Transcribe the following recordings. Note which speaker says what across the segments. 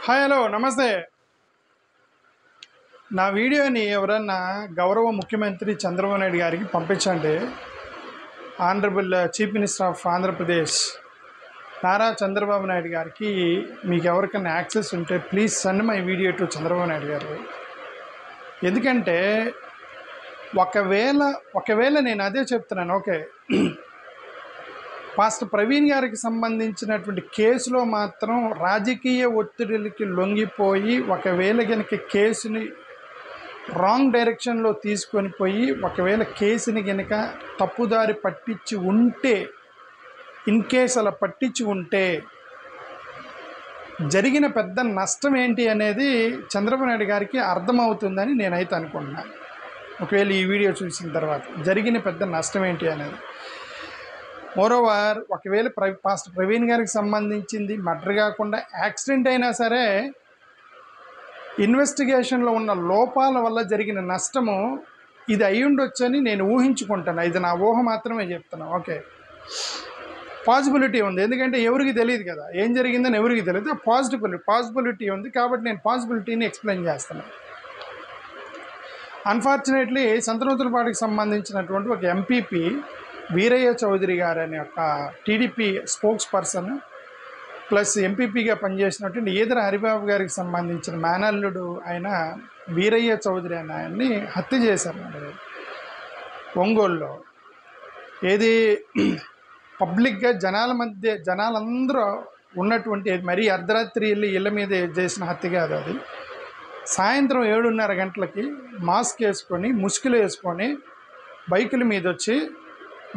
Speaker 1: Hi hello నమస్తే. నా వీడియోని ఎవరన్నా గౌరవ ముఖ్యమంత్రి చంద్రబాబు నాయుడు గారికి పంపించండి. Honourable chief minister of Andhra Pradesh Nara Chandrababu Naidu గారికి మీకు ఎవరికైనా యాక్సెస్ ఉంటే please send my video to Chandrababu Naidu గారు. ఎందుకంటే ఒకవేళ నేను అదే చెప్తున్నాను. ఓకే, పాస్టర్ ప్రవీణ్ గారికి సంబంధించినటువంటి కేసులో మాత్రం రాజకీయ ఒత్తిడికి లొంగిపోయి ఒకవేళ కనుక కేసుని రాంగ్ డైరెక్షన్లో తీసుకొని పోయి ఒకవేళ కేసుని కనుక తప్పుదారి పట్టించి ఉంటే, ఇన్ కేస్ అలా పట్టించి ఉంటే జరిగిన పెద్ద నష్టం ఏంటి అనేది చంద్రబాబు నాయుడు గారికి అర్థమవుతుందని నేనైతే అనుకుంటున్నాను. ఒకవేళ ఈ వీడియో చూసిన తర్వాత జరిగిన పెద్ద నష్టం ఏంటి అనేది. మోరోవర్, ఒకవేళ పాస్టర్ ప్రవీణ్ గారికి సంబంధించింది మర్డర్ కాకుండా యాక్సిడెంట్ అయినా సరే ఇన్వెస్టిగేషన్లో ఉన్న లోపాల వల్ల జరిగిన నష్టము ఇది అయి ఉండొచ్చని నేను ఊహించుకుంటాను. ఇది నా ఊహ మాత్రమే చెప్తున్నాను. ఓకే, పాసిబిలిటీ ఉంది. ఎందుకంటే ఎవరికి తెలియదు కదా, ఏం జరిగిందని ఎవరికి తెలియదు. పాసిబిలిటీ ఉంది కాబట్టి నేను పాసిబిలిటీని ఎక్స్ప్లెయిన్ చేస్తున్నాను. అన్ఫార్చునేట్లీ సంతనూతలపాటికి సంబంధించినటువంటి ఒక ఎంపీపీ వీరయ్య చౌదరి గారు అనే ఒక టీడీపీ స్పోక్స్ పర్సన్ ప్లస్ ఎంపీపీగా పనిచేసినటువంటి ఈదర హరిబాబు గారికి సంబంధించిన మేనల్లుడు ఆయన వీరయ్య చౌదరి అనే ఆయన్ని హత్య చేశారు ఒంగోలులో. ఏది పబ్లిక్గా జనాలందరూ ఉన్నటువంటి మరీ అర్ధరాత్రి ఇళ్ళ మీద చేసిన హత్య కాదు అది. సాయంత్రం 7:30 గంటలకి మాస్క్ వేసుకొని ముసుగులు వేసుకొని బైకుల మీద వచ్చి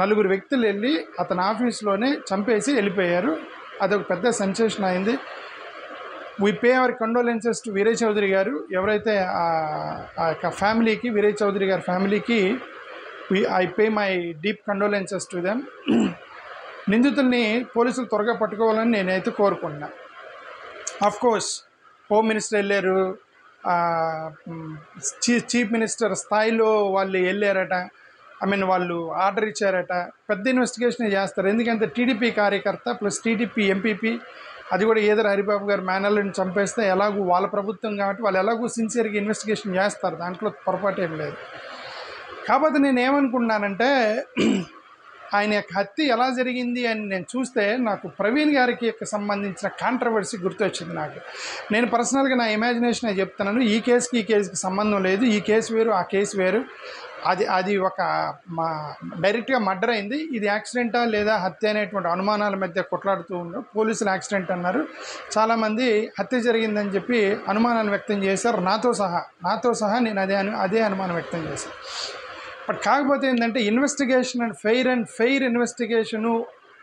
Speaker 1: 4 వ్యక్తులు వెళ్ళి అతని ఆఫీస్లోనే చంపేసి వెళ్ళిపోయారు. అదొక పెద్ద సెన్సేషన్ అయింది. We pay our condolences to Veeraiah Chowdary గారు. ఎవరైతే ఆ యొక్క ఫ్యామిలీకి, వీరయ్య చౌదరి గారి ఫ్యామిలీకి I pay my deep condolences to them. నిందితుల్ని పోలీసులు త్వరగా పట్టుకోవాలని నేనైతే కోరుకుంటున్నా. ఆఫ్కోర్స్ హోమ్ మినిస్టర్ వెళ్ళారు, చీఫ్ మినిస్టర్ స్థాయిలో వాళ్ళు వెళ్ళారట. వాళ్ళు ఆర్డర్ ఇచ్చారట. పెద్ద ఇన్వెస్టిగేషన్ చేస్తారు. ఎందుకంటే టీడీపీ కార్యకర్త ప్లస్ టీడీపీ ఎంపీపీ, అది కూడా ఈదర హరిబాబు గారు మేనల్ని చంపేస్తే ఎలాగూ వాళ్ళ ప్రభుత్వం కాబట్టి వాళ్ళు ఎలాగూ సిన్సియర్గా ఇన్వెస్టిగేషన్ చేస్తారు, దాంట్లో పొరపాటు ఏం లేదు. కాకపోతే నేను ఏమనుకున్నానంటే ఆయన యొక్క హత్య ఎలా జరిగింది అని నేను చూస్తే నాకు ప్రవీణ్ గారికి సంబంధించిన కాంట్రవర్సీ గుర్తొచ్చింది. నేను పర్సనల్గా నా ఇమాజినేషన్ చెప్తున్నాను. ఈ కేసుకి సంబంధం లేదు. ఈ కేసు వేరు, ఆ కేసు వేరు. అది ఒక డైరెక్ట్గా మర్డర్ అయింది. ఇది యాక్సిడెంటా లేదా హత్య అనేటువంటి అనుమానాల మధ్య కొట్లాడుతూ ఉన్నారు. పోలీసులు యాక్సిడెంట్ అన్నారు, చాలామంది హత్య జరిగిందని చెప్పి అనుమానాలు వ్యక్తం చేశారు. నాతో సహా నేను అదే అనుమానం వ్యక్తం చేశాను. బట్ కాకపోతే ఏంటంటే investigation and fair investigation,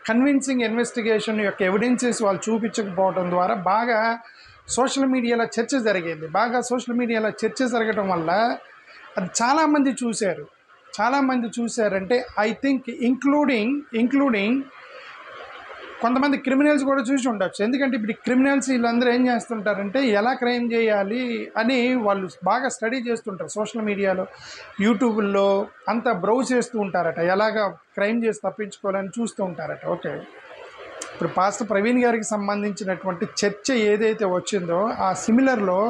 Speaker 1: convincing investigation యొక్క ఎవిడెన్సెస్ వాళ్ళు చూపించకపోవడం ద్వారా బాగా సోషల్ మీడియాలో చర్చ జరిగింది. సోషల్ మీడియాలో చర్చ జరగడం వల్ల అది చాలామంది చూశారంటే ఐ థింక్ ఇంక్లూడింగ్ కొంతమంది క్రిమినల్స్ కూడా చూసి ఉండొచ్చు. ఎందుకంటే ఇప్పుడు క్రిమినల్స్ వీళ్ళందరూ ఏం చేస్తుంటారంటే ఎలా క్రైమ్ చేయాలి అని వాళ్ళు బాగా స్టడీ చేస్తుంటారు. సోషల్ మీడియాలో, యూట్యూబ్లో అంతా బ్రౌజ్ చేస్తూ ఉంటారట, ఎలాగా క్రైమ్ చేసి తప్పించుకోవాలని చూస్తూ ఉంటారట. ఓకే, ఇప్పుడు పాస్టర్ ప్రవీణ్ గారికి సంబంధించినటువంటి చర్చ ఏదైతే వచ్చిందో ఆ సిమిలర్లో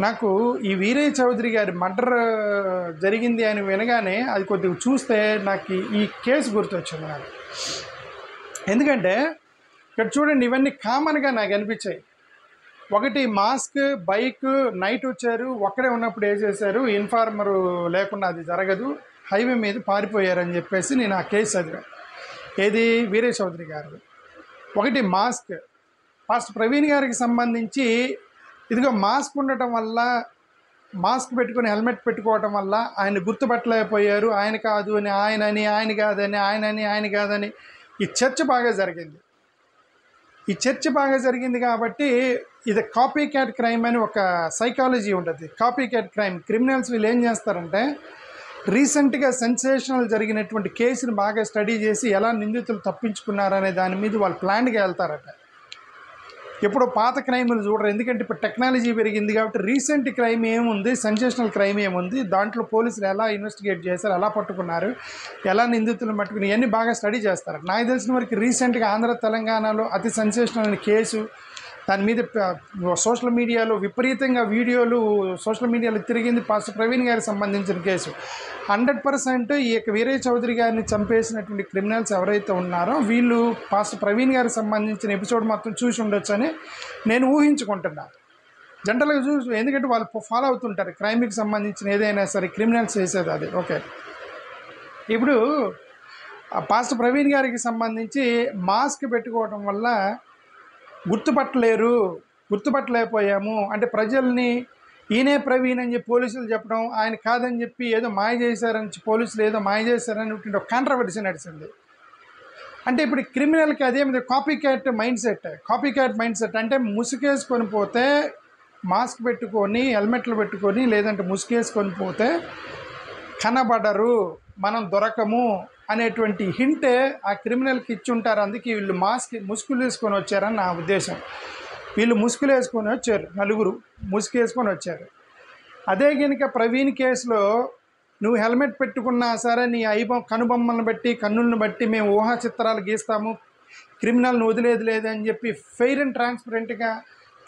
Speaker 1: నాకు ఈ వీరయ్య చౌదరి గారి మర్డర్ జరిగింది అని వినగానే అది కొద్దిగా చూస్తే నాకు ఈ కేసు గుర్తొచ్చింది నాకు. ఎందుకంటే ఇక్కడ చూడండి, ఇవన్నీ కామన్గా నాకు అనిపించాయి. ఒకటి, మాస్క్, బైక్, నైట్ వచ్చారు, ఒక్కడే ఉన్నప్పుడు వేసేసారు, ఇన్ఫార్మరు లేకుండా అది జరగదు, హైవే మీద పారిపోయారని చెప్పేసి నేను ఆ కేసు చదివాను. ఏది వీరయ్య చౌదరి గారు. ఒకటి మాస్క్, పాస్టర్ ప్రవీణ్ గారికి సంబంధించి ఇదిగో మాస్క్ ఉండటం వల్ల, మాస్క్ పెట్టుకుని హెల్మెట్ పెట్టుకోవటం వల్ల ఆయన గుర్తుపట్టలేకపోయారు. ఆయన కాదు అని ఆయన కాదని ఈ చర్చ బాగా జరిగింది. కాబట్టి ఇది కాపీ క్యాట్ క్రైమ్ అని ఒక సైకాలజీ ఉంటుంది. కాపీ క్యాట్ క్రైమ్, క్రిమినల్స్ వీళ్ళు ఏం చేస్తారంటే రీసెంట్గా సెన్సేషనల్ జరిగినటువంటి కేసుని బాగా స్టడీ చేసి ఎలా నిందితులు తప్పించుకున్నారనే దాని మీద వాళ్ళు ప్లాన్గా వెళ్తారట. ఎప్పుడో పాత క్రైమ్లు చూడరు. ఎందుకంటే ఇప్పుడు టెక్నాలజీ పెరిగింది కాబట్టి రీసెంట్ క్రైమ్ ఏముంది, సెన్సేషనల్ క్రైమ్ ఏముంది, దాంట్లో పోలీసులు ఎలా ఇన్వెస్టిగేట్ చేశారు, ఎలా పట్టుకున్నారు, ఎలా నిందితులను పట్టుకుని, ఇవన్నీ బాగా స్టడీ చేస్తారు. నాకు తెలిసిన వరకు రీసెంట్గా ఆంధ్ర తెలంగాణలో అతి సెన్సేషనల్ కేసు దాని మీద సోషల్ మీడియాలో విపరీతంగా వీడియోలు సోషల్ మీడియాలో తిరిగింది పాస్టర్ ప్రవీణ్ గారికి సంబంధించిన కేసు. 100% ఈ యొక్క వీరయ్య చౌదరి గారిని చంపేసినటువంటి క్రిమినల్స్ ఎవరైతే ఉన్నారో వీళ్ళు పాస్టర్ ప్రవీణ్ గారికి సంబంధించిన ఎపిసోడ్ మొత్తం చూసి ఉండొచ్చని నేను ఊహించుకుంటున్నాను. జనరల్గా చూసి, ఎందుకంటే వాళ్ళు ఫాలో అవుతుంటారు క్రైమ్కి సంబంధించిన ఏదైనా సరే, క్రిమినల్స్ చేసేది అది. ఓకే, ఇప్పుడు పాస్టర్ ప్రవీణ్ గారికి సంబంధించి మాస్క్ పెట్టుకోవడం వల్ల గుర్తుపట్టలేకపోయాము అంటే ప్రజల్ని ఈయనే ప్రవీణ్ అని చెప్పి పోలీసులు చెప్పడం, ఆయన కాదని చెప్పి ఏదో మాయ చేశారని పోలీసులు ఏదో మాయ చేశారని ఒక కాంట్రవర్సీ నడిచింది. అంటే ఇప్పుడు క్రిమినల్కి అదే కాపీ క్యాట్ మైండ్ సెట్ అంటే ముసుగేసుకొని పోతే, మాస్క్ పెట్టుకొని హెల్మెట్లు పెట్టుకొని లేదంటే ముసుగేసుకొని పోతే కనబడరు, మనం దొరకము అనేటువంటి హింటే ఆ క్రిమినల్కి ఇచ్చి ఉంటారు. అందుకే వీళ్ళు ముసుగులు వేసుకొని వచ్చారని నా ఉద్దేశం. వీళ్ళు ముసుగులు వేసుకొని వచ్చారు, నలుగురు ముసుగు వేసుకొని వచ్చారు. అదే కనుక ప్రవీణ్ కేసులో నువ్వు హెల్మెట్ పెట్టుకున్నా సరే నీ కనుబొమ్మలను బట్టి కన్నులను బట్టి మేము ఊహా చిత్రాలు గీస్తాము, క్రిమినల్ని వదిలేది లేదని చెప్పి ఫెయిర్ అండ్ ట్రాన్స్పరెంట్గా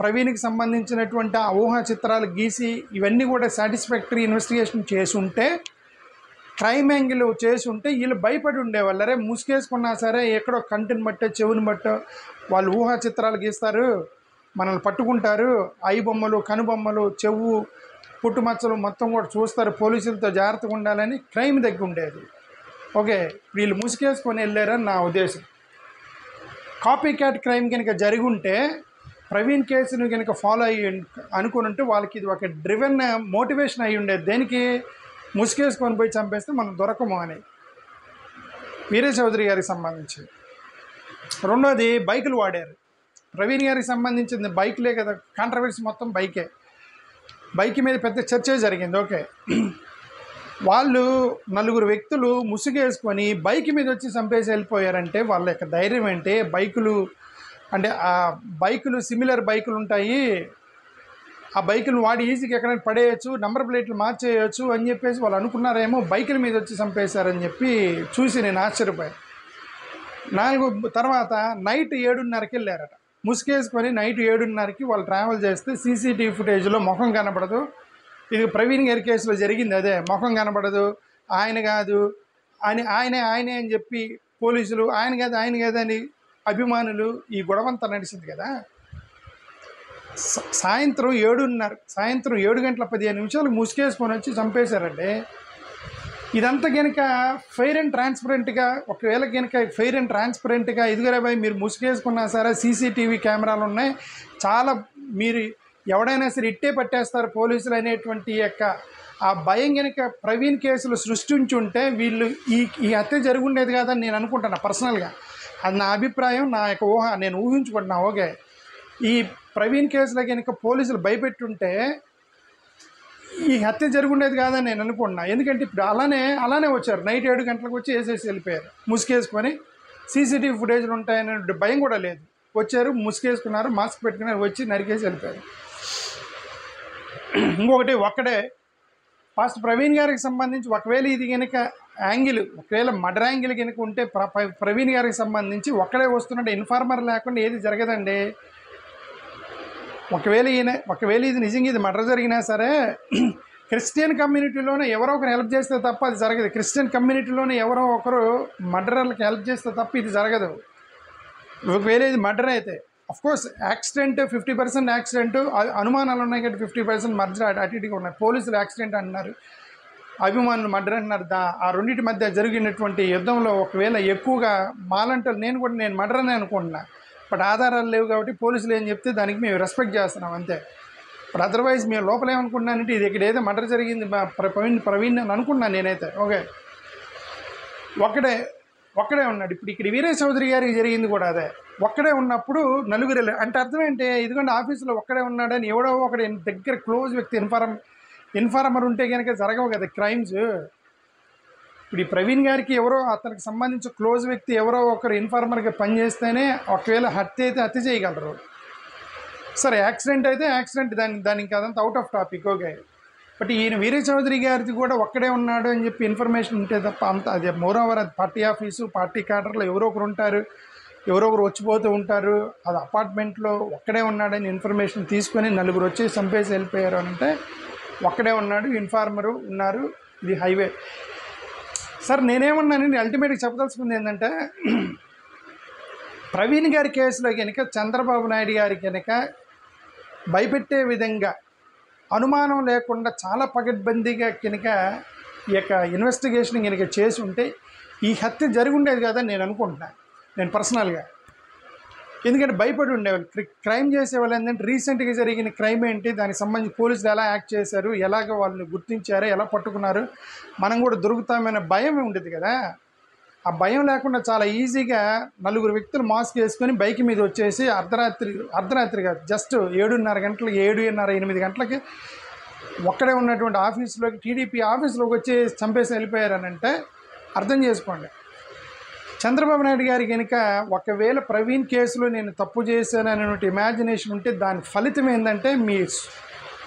Speaker 1: ప్రవీణ్కి సంబంధించినటువంటి ఆ ఊహా చిత్రాలు గీసి ఇవన్నీ కూడా సాటిస్ఫాక్టరీ ఇన్వెస్టిగేషన్ చేసి ఉంటే, క్రైమ్ యాంగిల్ చేసి ఉంటే వీళ్ళు భయపడి ఉండేవాళ్ళు. అరే ముసుగేసుకున్నా సరే ఎక్కడో కంటిని బట్టో చెవుని బట్టో వాళ్ళు ఊహా చిత్రాలు గీస్తారు, మనల్ని పట్టుకుంటారు, బొమ్మలు కనుబొమ్మలు చెవు పుట్టుమచ్చలు మొత్తం కూడా చూస్తారు, పోలీసులతో జాగ్రత్తగా ఉండాలని క్రైమ్ దగ్గర ఉండేది. ఓకే, వీళ్ళు ముసుగేసుకొని వెళ్ళారని నా ఉద్దేశం. కాపీ క్యాట్ క్రైమ్ కనుక జరిగి ఉంటే, ప్రవీణ్ కేసును కనుక ఫాలో అయ్యి అనుకుని ఉంటే వాళ్ళకి ఇది ఒక డ్రివెన్ మోటివేషన్ అయ్యి ఉండేది. దేనికి? ముసుగేసుకొని పోయి చంపేస్తే మనం దొరకము అని. వీరయ్య చౌదరి గారికి సంబంధించి. రెండోది బైకులు వాడారు. ప్రవీణ్ గారికి సంబంధించింది బైక్లే కదా, కాంట్రవర్సీ మొత్తం బైక్ మీద పెద్ద చర్చ జరిగింది. ఓకే, వాళ్ళు నలుగురు వ్యక్తులు ముసుగేసుకొని బైక్ మీద వచ్చి చంపేసి వెళ్ళిపోయారంటే వాళ్ళ యొక్క ధైర్యం ఏంటి? ఆ బైకులు సిమిలర్ బైకులు ఉంటాయి, ఆ బైకులు వాడి ఈజీగా ఎక్కడైనా పడేయచ్చు, నెంబర్ ప్లేట్లు మార్చేయచ్చు అని చెప్పేసి వాళ్ళు అనుకున్నారేమో, బైకుల మీద వచ్చి చంపేశారని చెప్పి చూసి నేను ఆశ్చర్యపోయాను. తర్వాత నైట్ 7:30కి వెళ్ళారట ముసుగేసుకొని. నైట్ 7:30కి వాళ్ళు ట్రావెల్ చేస్తే సీసీటీవీ ఫుటేజ్లో ముఖం కనబడదు. ఇది ప్రవీణ్ గారి కేసులో జరిగింది అదే, ముఖం కనబడదు, ఆయన కాదు అని ఆయనే అని చెప్పి పోలీసులు ఆయన కాదు అని అభిమానులు ఈ గొడవంతా నడిచింది కదా. సాయంత్రం 7:15 ముసుగేసుకొని వచ్చి చంపేశారండి. ఇదంతా కనుక ఫెయిర్ అండ్ ట్రాన్స్పరెంట్గా, ఒకవేళ కనుక ఫెయిర్ అండ్ ట్రాన్స్పరెంట్గా ఇదిగోరాబాయ్ మీరు ముసుగేసుకున్నా సరే సీసీటీవీ కెమెరాలు ఉన్నాయి, చాలా మీరు ఎవడైనా సరే ఇట్టే పట్టేస్తారు పోలీసులు అనేటువంటి యొక్క ఆ భయం కనుక ప్రవీణ్ కేసులు సృష్టించి ఉంటే వీళ్ళు ఈ హత్య జరుగుండేది కాదని నేను అనుకుంటున్నా పర్సనల్గా. అది నా అభిప్రాయం, నా యొక్క ఊహ, నేను ఊహించుకుంటున్నా. ఓకే, ఈ ప్రవీణ్ కేసులో కనుక పోలీసులు భయపెట్టుంటే ఈ హత్య జరుగుండేది కాదని నేను అనుకుంటున్నా. ఎందుకంటే ఇప్పుడు అలానే వచ్చారు, నైట్ 7 గంటలకు వచ్చి వేసేసి వెళ్ళిపోయారు ముసుగేసుకొని. సీసీటీవీ ఫుటేజ్లు ఉంటాయనే భయం కూడా లేదు, వచ్చారు ముసుగేసుకున్నారు, మాస్క్ పెట్టుకున్నారు, వచ్చి నరికేసి వెళ్ళిపోయారు. ఇంకొకటి, పాస్టర్ ప్రవీణ్ గారికి సంబంధించి ఒకవేళ ఇది కనుక ఒకవేళ మర్డర్ యాంగిల్ కనుక ఉంటే ప్రవీణ్ గారికి సంబంధించి ఒక్కడే వస్తున్నట్టు ఇన్ఫార్మర్ లేకుండా ఏది జరగదండి. ఒకవేళ ఇది నిజంగా ఇది మర్డర్ జరిగినా సరే క్రిస్టియన్ కమ్యూనిటీలోనే ఎవరో ఒకరు హెల్ప్ చేస్తే తప్ప అది జరగదు. క్రిస్టియన్ కమ్యూనిటీలోనే ఎవరో ఒకరు మర్డరర్లకు హెల్ప్ చేస్తే తప్ప ఇది జరగదు. ఒకవేళ ఇది మర్డర్ అయితే అఫ్కోర్స్ యాక్సిడెంట్ 50% యాక్సిడెంట్, అనుమానాలు ఉన్నాయి కాబట్టి 50% మర్డర్ అటు ఇటుగా ఉన్నాయి. పోలీసులు యాక్సిడెంట్ అంటున్నారు, అభిమానులు మర్డర్ అంటున్నారు. ఆ రెండింటి మధ్య జరిగినటువంటి యుద్ధంలో ఒకవేళ ఎక్కువగా మాలంటే నేను మర్డర్ అని అనుకుంటున్నా. బట్ ఆధారాలు లేవు కాబట్టి పోలీసులు ఏం చెప్తే దానికి మేము రెస్పెక్ట్ చేస్తున్నాం అంతే. బట్ అదర్వైజ్ మేము లోపల ఏమనుకుంటున్నానంటే ఇది ఇక్కడ ఏదో మర్డర్ జరిగింది ప్రవీణ్ అని అనుకున్నాను నేనైతే. ఓకే, ఒక్కడే ఉన్నాడు. ఇప్పుడు ఇక్కడ వీరయ్య చౌదరి గారికి జరిగింది కూడా అదే, ఒక్కడే ఉన్నప్పుడు నలుగురు అంటే అర్థం ఏంటి? ఇదిగోండి ఆఫీసులో ఒక్కడే ఉన్నాడని ఎవడో ఒకటి దగ్గర క్లోజ్ వ్యక్తి ఇన్ఫార్మర్ ఉంటే కనుక జరగవు కదా క్రైమ్స్. ఇప్పుడు ఈ ప్రవీణ్ గారికి ఎవరో అతనికి సంబంధించి క్లోజ్ వ్యక్తి ఎవరో ఒకరు ఇన్ఫార్మర్గా పనిచేస్తేనే ఒకవేళ హత్య చేయగలరు. సరే యాక్సిడెంట్ అయితే యాక్సిడెంట్, దానికి అదంతా out of topic. Okay, but ఈయన వీరయ్య చౌదరి గారిది కూడా ఒక్కడే ఉన్నాడు అని చెప్పి ఇన్ఫర్మేషన్ ఉంటే తప్ప అది మోరోవర్ అది పార్టీ ఆఫీసు, పార్టీ క్యాడర్లో ఎవరో ఒకరు ఉంటారు, ఎవరో ఒకరు వచ్చిపోతూ ఉంటారు, అది అపార్ట్మెంట్లో ఒక్కడే ఉన్నాడని ఇన్ఫర్మేషన్ తీసుకొని నలుగురు వచ్చి చంపేసి వెళ్ళిపోయారు అని అంటే ఒక్కడే ఉన్నాడు, ఇన్ఫార్మరు ఉన్నారు, ఇది హైవే. సార్ నేనేమన్నానండి అల్టిమేట్గా చెప్పదలుచుకుంది ఏంటంటే, ప్రవీణ్ గారి కేసులో కనుక చంద్రబాబు నాయుడు గారి కనుక భయపెట్టే విధంగా అనుమానం లేకుండా చాలా పకడ్బందీగా కనుక ఈ యొక్క ఇన్వెస్టిగేషన్ కనుక చేసి ఉంటే ఈ హత్య జరిగి ఉండేది కాదని నేను అనుకుంటున్నాను, నేను పర్సనల్గా. ఎందుకంటే భయపడి ఉండేవాళ్ళు. క్రైమ్ చేసేవాళ్ళు ఏంటంటే రీసెంట్గా జరిగిన క్రైమ్ ఏంటి, దానికి సంబంధించి పోలీసులు ఎలా యాక్ట్ చేశారు, ఎలాగ వాళ్ళని గుర్తించారో, ఎలా పట్టుకున్నారు, మనం కూడా దొరుకుతామనే భయం ఉండేది కదా. ఆ భయం లేకుండా చాలా ఈజీగా నలుగురు వ్యక్తులు మాస్క్ వేసుకొని బైక్ మీద వచ్చేసి అర్ధరాత్రి కాదు, జస్ట్ 7:30 గంటలకి, 7:30, 8 గంటలకి ఒక్కడే ఉన్నటువంటి ఆఫీసులోకి, టీడీపీ ఆఫీసులోకి వచ్చి చంపేసి వెళ్ళిపోయారని అంటే అర్థం చేసుకోండి. చంద్రబాబు నాయుడు గారి కనుక ఒకవేళ ప్రవీణ్ కేసులో నేను తప్పు చేశాను అనేటువంటి ఇమాజినేషన్ ఉంటే దాని ఫలితం ఏంటంటే మీ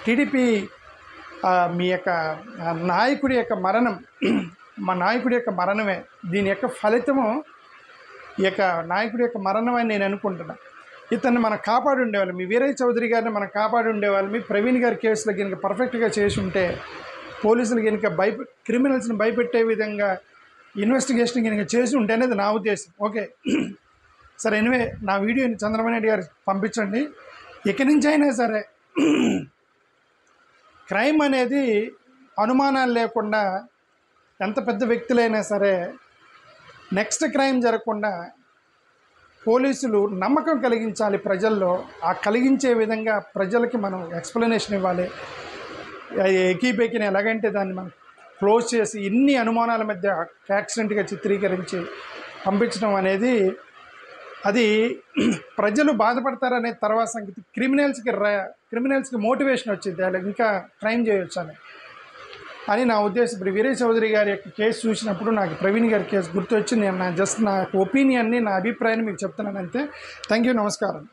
Speaker 1: టీడీపీ మీ యొక్క నాయకుడి యొక్క మరణం, మా నాయకుడి యొక్క మరణమే దీని యొక్క ఫలితము. ఈ యొక్క నాయకుడి యొక్క మరణం అని నేను అనుకుంటున్నాను. ఇతన్ని మనం కాపాడి ఉండేవాళ్ళం, మీ వీరయ్య చౌదరి గారిని మనం కాపాడి ఉండేవాళ్ళం. మీ ప్రవీణ్ గారి కేసులో కనుక పర్ఫెక్ట్గా చేసి ఉంటే, పోలీసులు కనుక క్రిమినల్స్ని భయపెట్టే విధంగా ఇన్వెస్టిగేషన్ కనుక చేసి ఉంటే అనేది నా ఉద్దేశం. ఓకే సరే, ఎనివే నా వీడియోని చంద్రబాబు నాయుడు గారు పంపించండి. ఇక్కడి నుంచి అయినా సరే క్రైమ్ అనేది అనుమానాలు లేకుండా ఎంత పెద్ద వ్యక్తులైనా సరే నెక్స్ట్ క్రైమ్ జరగకుండా పోలీసులు నమ్మకం కలిగించాలి ప్రజల్లో. ఆ కలిగించే విధంగా ప్రజలకి మనం ఎక్స్ప్లెనేషన్ ఇవ్వాలి. ఎకీబెకిని ఎలాగంటే దాన్ని మనం క్లోజ్ చేసి ఇన్ని అనుమానాల మధ్య యాక్సిడెంట్గా చిత్రీకరించి పంపించడం అనేది అది ప్రజలు బాధపడతారనే తర్వాత సంగతి. క్రిమినల్స్కి మోటివేషన్ వచ్చింది, అలా ఇంకా క్రైమ్ చేయొచ్చు అని నా ఉద్దేశం. ఇప్పుడు వీరయ్య చౌదరి గారి యొక్క కేసు చూసినప్పుడు నాకు ప్రవీణ్ గారి కేసు గుర్తొచ్చి నేను నా ఒపీనియన్ని, నా అభిప్రాయాన్ని మీకు చెప్తున్నాను అంతే. థ్యాంక్ యూ, నమస్కారం.